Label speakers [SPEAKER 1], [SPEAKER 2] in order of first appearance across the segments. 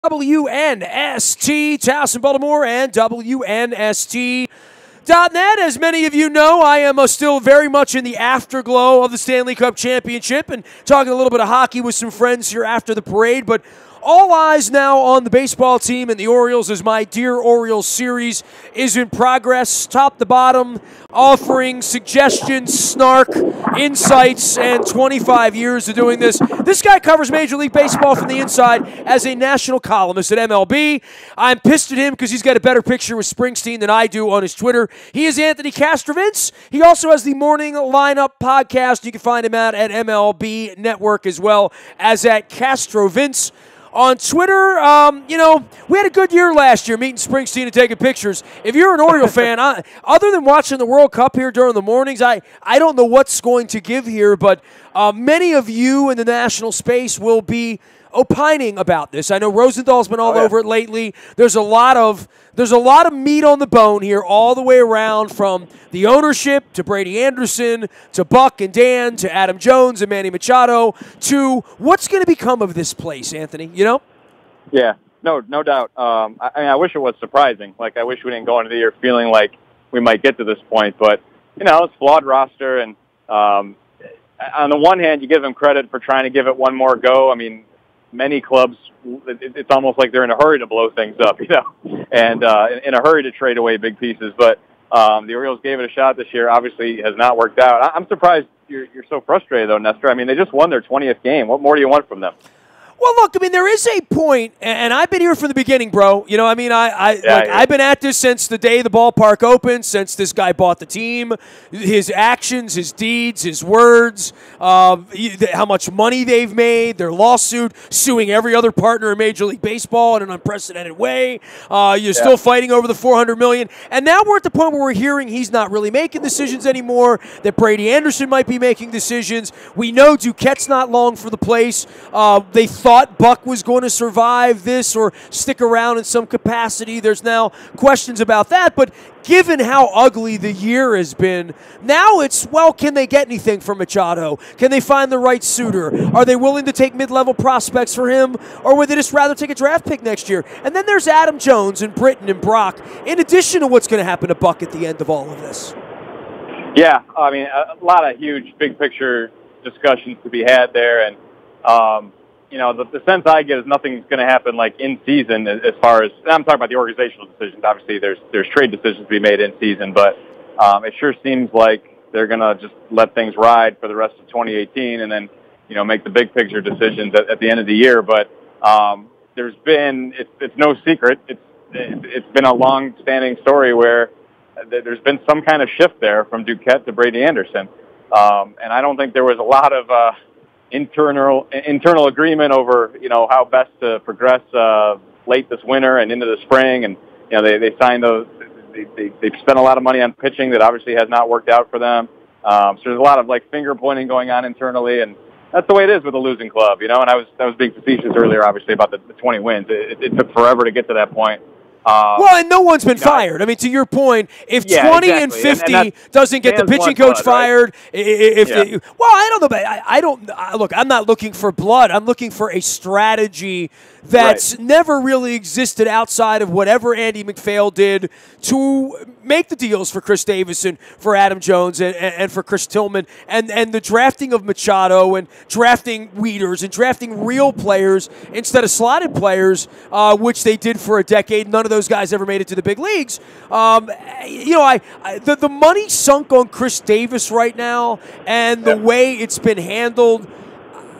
[SPEAKER 1] WNST, Towson, Baltimore, and WNST.net. As many of you know, I am still very much in the afterglow of the Stanley Cup Championship and talking a little bit of hockey with some friends here after the parade, but all eyes now on the baseball team and the Orioles as my Dear Orioles series is in progress, top to bottom, offering suggestions, snark, insights, and 25 years of doing this. This guy covers Major League Baseball from the inside as a national columnist at MLB. I'm pissed at him because he's got a better picture with Springsteen than I do on his Twitter. He is Anthony Castrovince. He also has the Morning Lineup podcast. You can find him out at MLB Network as well as at Castrovince. On Twitter, we had a good year last year meeting Springsteen and taking pictures. If you're an Oriole fan, other than watching the World Cup here during the mornings, I don't know what's going to give here, but many of you in the national space will be opining about this. I know Rosenthal's been all over it lately. There's a lot of meat on the bone here all the way around, from the ownership to Brady Anderson to Buck and Dan to Adam Jones and Manny Machado to what's going to become of this place, Anthony, you know?
[SPEAKER 2] Yeah, no doubt. I wish it was surprising. Like, I wish we didn't go into the year feeling like we might get to this point, but, it's a flawed roster, and on the one hand, you give them credit for trying to give it one more go. I mean, many clubs, it's almost like they're in a hurry to blow things up, and in a hurry to trade away big pieces. But the Orioles gave it a shot this year. Obviously, it has not worked out. I'm surprised you're so frustrated, though, Nestor. I mean, they just won their 20th game. What more do you want from them?
[SPEAKER 1] Well, look, I mean, there is a point, and I've been here from the beginning, bro. I've been at this since the day the ballpark opened, since this guy bought the team. His actions, his deeds, his words, how much money they've made, their lawsuit, suing every other partner in Major League Baseball in an unprecedented way. You're still fighting over the $400 million. And now we're at the point where we're hearing he's not really making decisions anymore, that Brady Anderson might be making decisions. We know Duquette's not long for the place. They thought Buck was going to survive this or stick around in some capacity. There's now questions about that, but given how ugly the year has been, now it's, well, can they get anything from Machado? Can they find the right suitor? Are they willing to take mid-level prospects for him, or would they just rather take a draft pick next year? And then there's Adam Jones and Britton and Brock, in addition to what's going to happen to Buck at the end of all of this.
[SPEAKER 2] Yeah, I mean, a lot of huge big-picture discussions to be had there, and the sense I get is nothing's going to happen like in season as far as, I'm talking about the organizational decisions. Obviously, there's trade decisions to be made in season, but it sure seems like they're going to just let things ride for the rest of 2018 and then, make the big picture decisions at the end of the year. But there's been, it's no secret, it's been a long-standing story where there's been some kind of shift there from Duquette to Brady Anderson. And I don't think there was a lot of internal agreement over how best to progress late this winter and into the spring, and they signed those. They've spent a lot of money on pitching that obviously has not worked out for them. So there's a lot of finger pointing going on internally, and that's the way it is with a losing club, And I was being facetious earlier, obviously, about the 20 wins. It took forever to get I
[SPEAKER 1] and no one's been fired. I mean, to your point, if 20 and 50 doesn't get the pitching coach fired, right? I don't know. Look, I'm not looking for blood. I'm looking for a strategy that's never really existed outside of whatever Andy McPhail did to make the deals for Chris Davis and for Adam Jones and for Chris Tillman and the drafting of Machado and drafting Wieters and drafting real players instead of slotted players, which they did for a decade. None of those guys ever made it to the big leagues. The money sunk on Chris Davis right now, and the way it's been handled,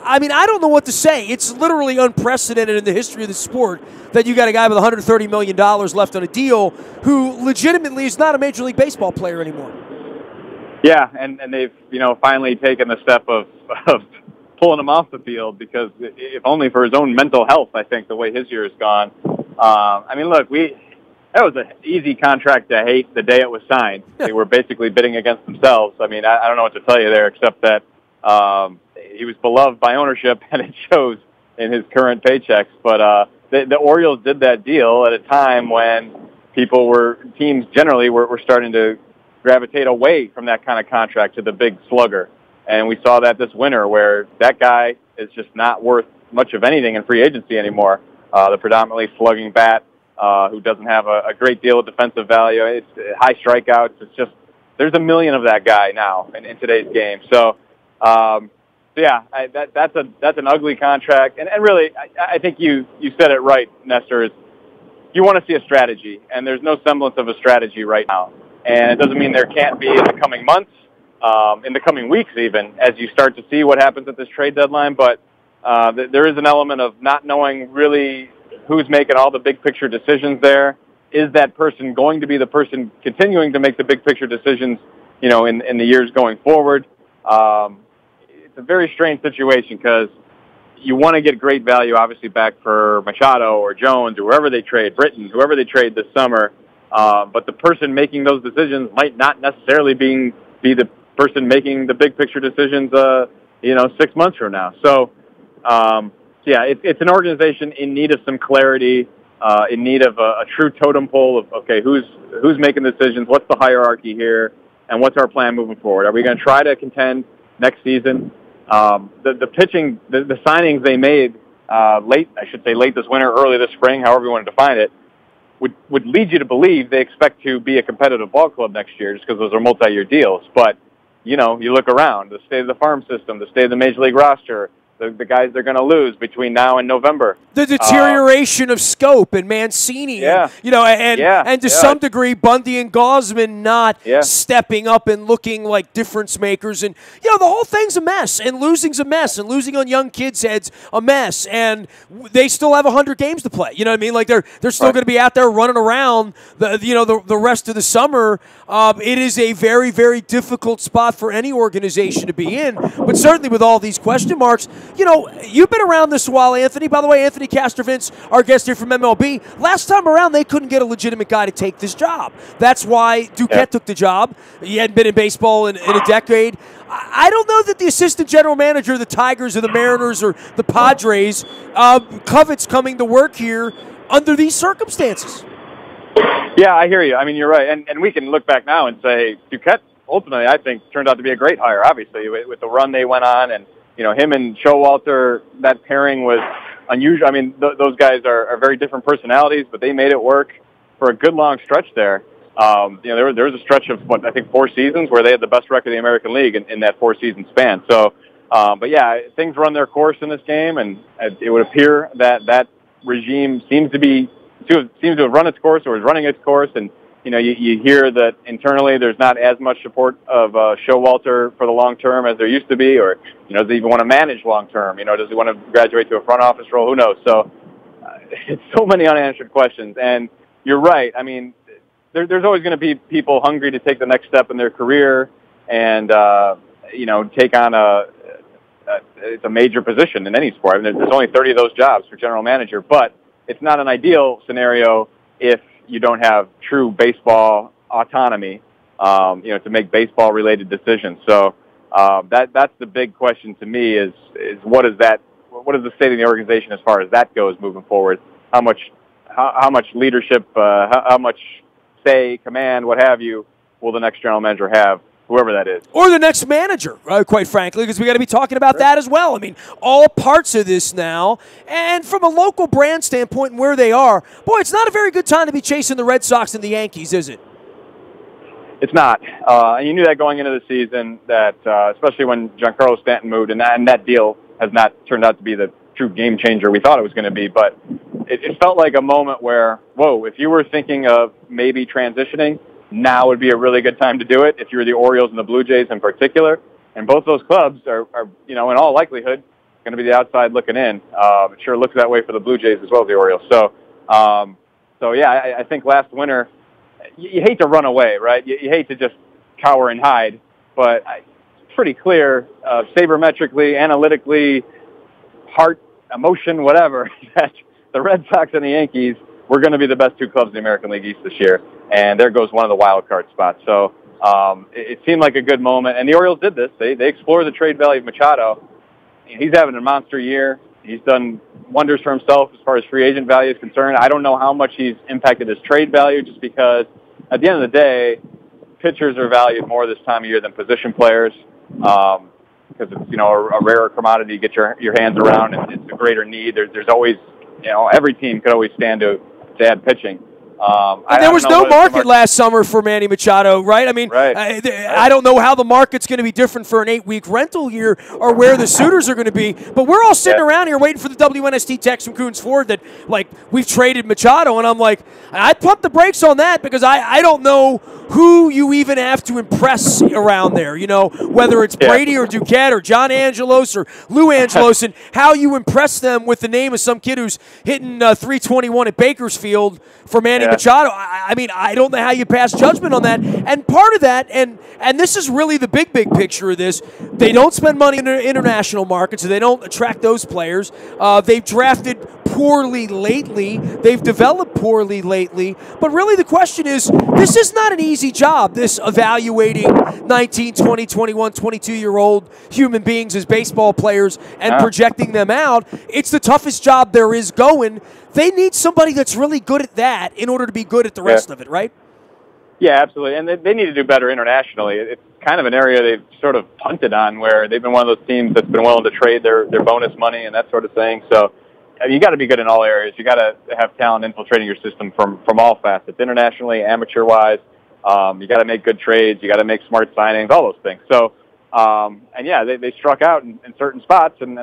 [SPEAKER 1] I mean, I don't know what to say. It's literally unprecedented in the history of the sport that you got a guy with $130 million left on a deal who legitimately is not a Major League Baseball player anymore.
[SPEAKER 2] Yeah, and they've finally taken the step of pulling him off the field, because if only for his own mental health, I think, the way his year has gone. I mean, look, that was an easy contract to hate the day it was signed. They were basically bidding against themselves. I mean, I don't know what to tell you there, except that he was beloved by ownership, and it shows in his current paychecks. But the Orioles did that deal at a time when teams generally were starting to gravitate away from that kind of contract to the big slugger. And we saw that this winter, where that guy is just not worth much of anything in free agency anymore. the predominantly slugging bat, who doesn't have a great deal of defensive value. It's high strikeouts. It's just there's a million of that guy now in today's game. So, yeah, that's an ugly contract. And really, I think you said it right, Nestor. Is you want to see a strategy, and there's no semblance of a strategy right now. And it doesn't mean there can't be in the coming months, in the coming weeks even, as you start to see what happens at this trade deadline. But there is an element of not knowing really who's making all the big picture decisions there. Is that person going to be the person continuing to make the big picture decisions, in the years going forward? It's a very strange situation because you want to get great value, obviously, back for Machado or Jones or whoever they trade, Britton, whoever they trade this summer. But the person making those decisions might not necessarily be the person making the big picture decisions, 6 months from now. So, yeah, it's an organization in need of some clarity, in need of a true totem pole of, okay, who's making decisions, what's the hierarchy here, and what's our plan moving forward? Are we going to try to contend next season? The pitching, the signings they made late this winter, early this spring, however you want to define it, would lead you to believe they expect to be a competitive ball club next year just because those are multi-year deals. But, you look around, the state of the farm system, the state of the Major League roster, the guys they're going to lose between now and November.
[SPEAKER 1] The deterioration of Scope and Mancini,
[SPEAKER 2] yeah.
[SPEAKER 1] and to some degree Bundy and Gosman not stepping up and looking like difference makers. And, the whole thing's a mess, and losing's a mess, and losing on young kids' heads a mess. And they still have 100 games to play. You know what I mean? Like they're still going to be out there running around the rest of the summer. It is a very, very difficult spot for any organization to be in, but certainly with all these question marks. You've been around this a while, Anthony. By the way, Anthony Castrovince, our guest here from MLB. Last time around, they couldn't get a legitimate guy to take this job. That's why Duquette took the job. He hadn't been in baseball in a decade. I don't know that the assistant general manager of the Tigers or the Mariners or the Padres covets coming to work here under these circumstances.
[SPEAKER 2] Yeah, I hear you. I mean, you're right. And we can look back now and say Duquette, ultimately, I think, turned out to be a great hire, obviously, with the run they went on. And, him and Showalter, that pairing was unusual. I mean, those guys are very different personalities, but they made it work for a good long stretch there. There was a stretch of, 4 seasons where they had the best record in the American League in that 4-season span. So, but yeah, things run their course in this game, and it would appear that regime seems to have run its course or is running its course. And, you hear that internally there's not as much support of Showalter for the long term as there used to be, or, does he even want to manage long term? Does he want to graduate to a front office role? Who knows? So it's so many unanswered questions. And you're right. I mean, there's always going to be people hungry to take the next step in their career and, take on it's a major position in any sport. I mean, there's only 30 of those jobs for general manager, but it's not an ideal scenario if you don't have true baseball autonomy, to make baseball-related decisions. So that's the big question to me is what is the state of the organization as far as that goes moving forward? How much leadership, how much say, command, what have you, will the next general manager have? Whoever that is. Or
[SPEAKER 1] the next manager, quite frankly, because we got to be talking about that as well. I mean, all parts of this now. And from a local brand standpoint and where they are, boy, it's not a very good time to be chasing the Red Sox and the Yankees, is it?
[SPEAKER 2] It's not. And you knew that going into the season, that especially when Giancarlo Stanton moved, and that deal has not turned out to be the true game changer we thought it was going to be. But it felt like a moment where, whoa, if you were thinking of maybe transitioning, now would be a really good time to do it if you were the Orioles and the Blue Jays in particular. And both those clubs are in all likelihood, going to be the outside looking in. It sure looks that way for the Blue Jays as well as the Orioles. So, I think last winter, you hate to run away, right? You hate to just cower and hide. But it's pretty clear, sabermetrically, analytically, heart, emotion, whatever, that the Red Sox and the Yankees were going to be the best two clubs in the American League East this year. And there goes one of the wild card spots. So it seemed like a good moment. And the Orioles did this. They explored the trade value of Machado. He's having a monster year. He's done wonders for himself as far as free agent value is concerned. I don't know how much he's impacted his trade value, just because at the end of the day, pitchers are valued more this time of year than position players, because it's a rarer commodity to get your hands around, and it's a greater need. There's always every team could always stand to add pitching.
[SPEAKER 1] There was no market last summer for Manny Machado, right? I mean,
[SPEAKER 2] right.
[SPEAKER 1] I don't know how the market's going to be different for an 8-week rental here or where the suitors are going to be, but we're all sitting around here waiting for the WNST text from Coons Ford that, like, we've traded Machado, and I'm like, I'd pump the brakes on that because I don't know who you even have to impress around there, whether it's Brady or Duquette or John Angelos or Lou Angelos, and how you impress them with the name of some kid who's hitting 321 at Bakersfield for Manny Machado. I mean, I don't know how you pass judgment on that. And part of that, and this is really the big picture of this, they don't spend money in the international market, so they don't attract those players. They've drafted poorly lately. They've developed poorly lately. But really the question is, this is not an easy job, this evaluating 19, 20, 21, 22-year-old human beings as baseball players and projecting them out. It's the toughest job there is going. They need somebody that's really good at that in order to be good at the rest of it, right?
[SPEAKER 2] Yeah, absolutely. And they need to do better internationally. It's kind of an area they've sort of punted on where they've been one of those teams that's been willing to trade their bonus money and that sort of thing. So I mean, you got to be good in all areas. You got to have talent infiltrating your system from all facets, internationally, amateur-wise. You got to make good trades. You got to make smart signings, all those things. So, they struck out in certain spots, and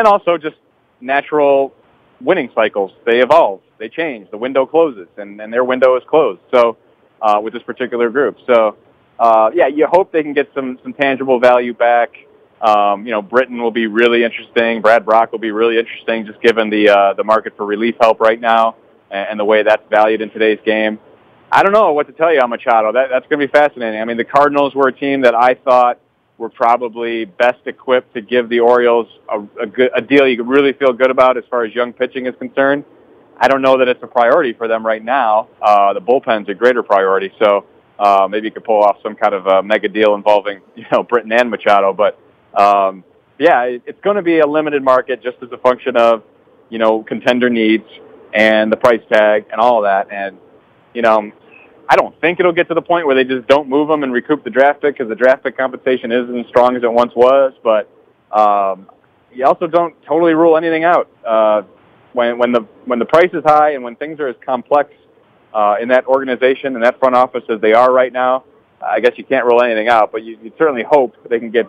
[SPEAKER 2] also just natural winning cycles. They evolve, they change. The window closes, and their window is closed. So, with this particular group, so you hope they can get some tangible value back. Britain will be really interesting. Brad Brock will be really interesting, just given the market for relief help right now and the way that's valued in today's game. I don't know what to tell you on Machado. That's going to be fascinating. I mean, the Cardinals were a team that I thought were probably best equipped to give the Orioles a deal you could really feel good about as far as young pitching is concerned. I don't know that it's a priority for them right now. The bullpen's a greater priority, so maybe you could pull off some kind of a mega deal involving Britton and Machado. But it's going to be a limited market just as a function of contender needs and the price tag and all of that. And I don't think it'll get to the point where they just don't move them and recoup the draft pick, because the draft pick compensation isn't as strong as it once was. But you also don't totally rule anything out. When the price is high and when things are as complex in that organization and that front office as they are right now, I guess you can't rule anything out. But you certainly hope they can get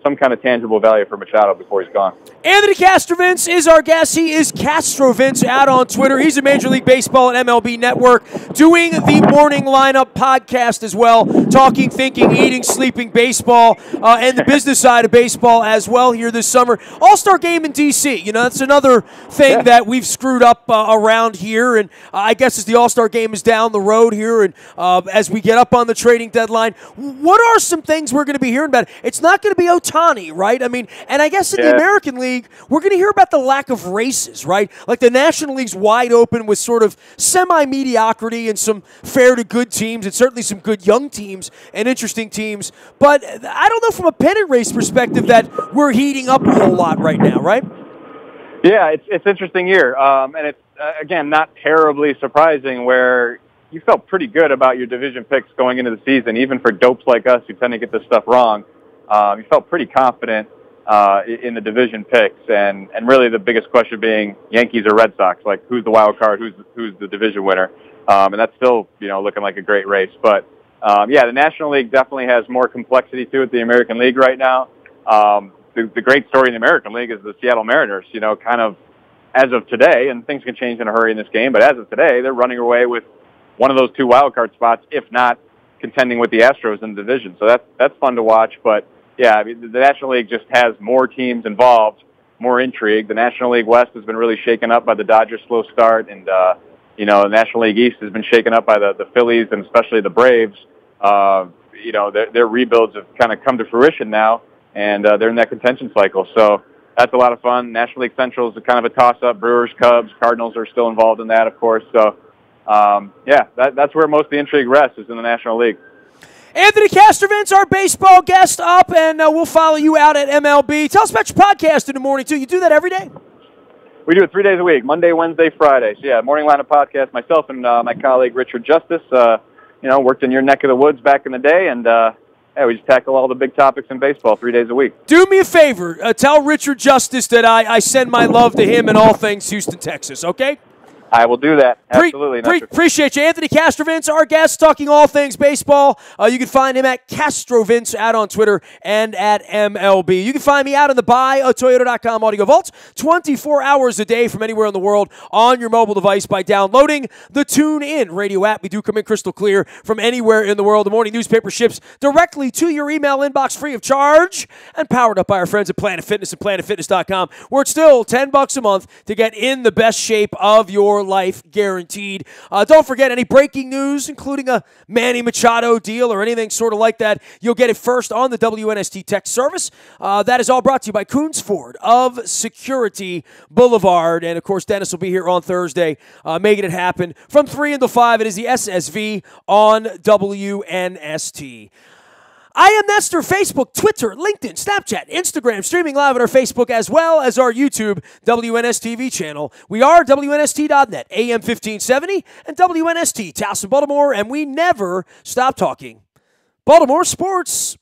[SPEAKER 2] some kind of tangible value for Machado before he's gone.
[SPEAKER 1] Anthony Castrovince is our guest. He is Castrovince out on Twitter. He's a Major League Baseball and MLB Network, doing the Morning Lineup podcast as well, talking, thinking, eating, sleeping baseball, and the business side of baseball as well here this summer. All-Star Game in D.C., that's another thing that we've screwed up around here, and I guess as the All-Star Game is down the road here and as we get up on the trading deadline, what are some things we're going to be hearing about? It's not going to be Ohtani, right? I mean, and I guess in the American League, we're going to hear about the lack of races, right? Like the National League's wide open with sort of semi-mediocrity and some fair to good teams and certainly some good young teams and interesting teams. But I don't know from a pennant race perspective that we're heating up a whole lot right now, right?
[SPEAKER 2] Yeah, it's interesting year. And it's, again, not terribly surprising where you felt pretty good about your division picks going into the season, even for dopes like us who tend to get this stuff wrong. You felt pretty confident in the division picks, and really the biggest question being Yankees or Red Sox, like who's the wild card, who's the division winner, and that's still looking like a great race. But the National League definitely has more complexity to it. The American League right now, the great story in the American League is the Seattle Mariners. Kind of as of today, and things can change in a hurry in this game, but as of today, they're running away with one of those two wild card spots, if not contending with the Astros in the division. So that's fun to watch, but. Yeah, I mean, the National League just has more teams involved, more intrigue. The National League West has been really shaken up by the Dodgers' slow start, and the National League East has been shaken up by the Phillies and especially the Braves. Their rebuilds have kind of come to fruition now, and they're in that contention cycle. So that's a lot of fun. National League Central is kind of a toss-up. Brewers, Cubs, Cardinals are still involved in that, of course. So, that's where most of the intrigue rests, is in the National League.
[SPEAKER 1] Anthony Castrovince, our baseball guest, up, and we'll follow you out at MLB. Tell us about your podcast in the morning, too. You do that every day?
[SPEAKER 2] We do it 3 days a week, Monday, Wednesday, Friday. So, Morning Lineup podcast, myself and my colleague Richard Justice, worked in your neck of the woods back in the day, and we just tackle all the big topics in baseball 3 days a week.
[SPEAKER 1] Do me a favor. Tell Richard Justice that I send my love to him in all things Houston, Texas, okay?
[SPEAKER 2] I will do that. Absolutely.
[SPEAKER 1] Appreciate you. Anthony Castrovince, our guest, talking all things baseball. You can find him at Castrovince out on Twitter and at MLB. You can find me out in the buyatoyota.com audio vault 24 hours a day from anywhere in the world on your mobile device by downloading the TuneIn radio app. We do come in crystal clear from anywhere in the world. The morning newspaper ships directly to your email inbox free of charge and powered up by our friends at Planet Fitness and PlanetFitness.com, where it's still $10 a month to get in the best shape of your life, guaranteed. Don't forget any breaking news, including a Manny Machado deal or anything sort of like that. You'll get it first on the WNST text service. That is all brought to you by Coons Ford of Security Boulevard. And, of course, Dennis will be here on Thursday making it happen. From 3 until 5, it is the SSV on WNST. I am Nestor, Facebook, Twitter, LinkedIn, Snapchat, Instagram, streaming live on our Facebook as well as our YouTube WNSTV channel. We are WNST.net, AM 1570, and WNST, Towson, Baltimore, and we never stop talking Baltimore sports.